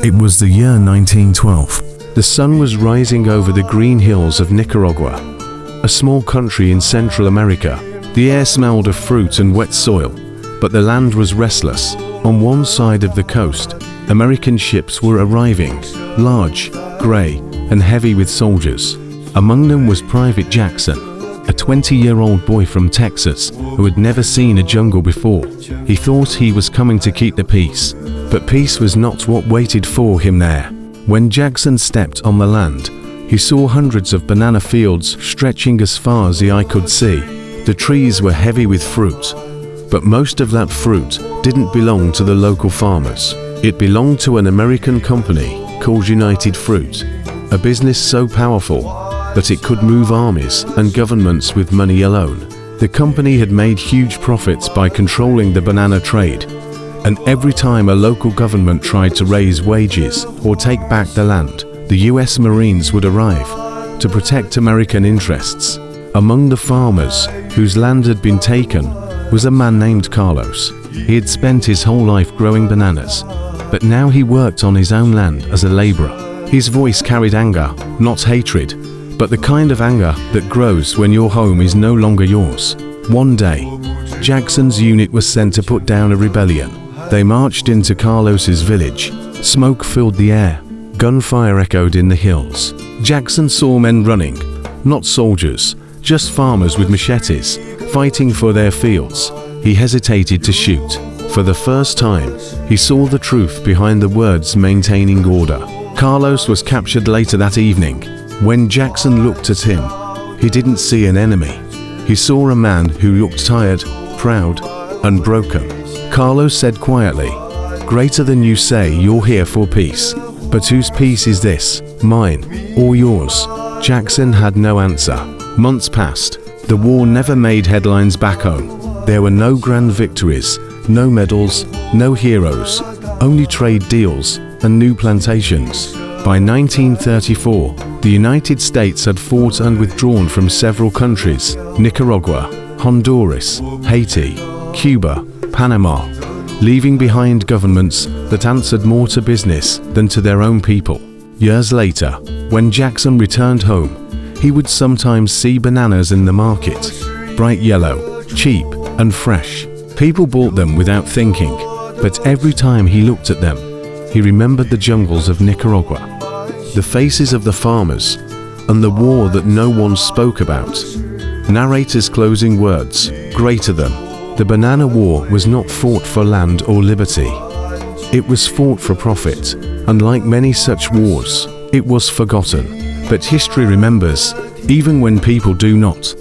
It was the year 1912. The sun was rising over the green hills of Nicaragua, a small country in Central America. The air smelled of fruit and wet soil, but the land was restless. On one side of the coast, American ships were arriving, large, grey, and heavy with soldiers. Among them was Private Jackson, a 20-year-old boy from Texas who had never seen a jungle before. He thought he was coming to keep the peace, but peace was not what waited for him there. When Jackson stepped on the land, he saw hundreds of banana fields stretching as far as the eye could see. The trees were heavy with fruit, but most of that fruit didn't belong to the local farmers. It belonged to an American company called United Fruit, a business so powerful that it could move armies and governments with money alone. The company had made huge profits by controlling the banana trade, and every time a local government tried to raise wages or take back the land, the US Marines would arrive to protect American interests. Among the farmers whose land had been taken was a man named Carlos. He had spent his whole life growing bananas, but now he worked on his own land as a laborer. His voice carried anger, not hatred, but the kind of anger that grows when your home is no longer yours. One day, Jackson's unit was sent to put down a rebellion. They marched into Carlos's village. Smoke filled the air. Gunfire echoed in the hills. Jackson saw men running, not soldiers, just farmers with machetes, fighting for their fields. He hesitated to shoot. For the first time, he saw the truth behind the words maintaining order. Carlos was captured later that evening. When Jackson looked at him, he didn't see an enemy. He saw a man who looked tired, proud, and broken. Carlos said quietly, "Greater than you say, you're here for peace. But whose peace is this, mine or yours?" Jackson had no answer. Months passed. The war never made headlines back home. There were no grand victories, no medals, no heroes, only trade deals and new plantations. By 1934, the United States had fought and withdrawn from several countries: Nicaragua, Honduras, Haiti, Cuba, Panama, leaving behind governments that answered more to business than to their own people. Years later, when Jackson returned home, he would sometimes see bananas in the market, bright yellow, cheap, and fresh. People bought them without thinking, but every time he looked at them, he remembered the jungles of Nicaragua, the faces of the farmers, and the war that no one spoke about. Narrator's closing words: greater than. The Banana War was not fought for land or liberty. It was fought for profit, and like many such wars, it was forgotten. But history remembers, even when people do not.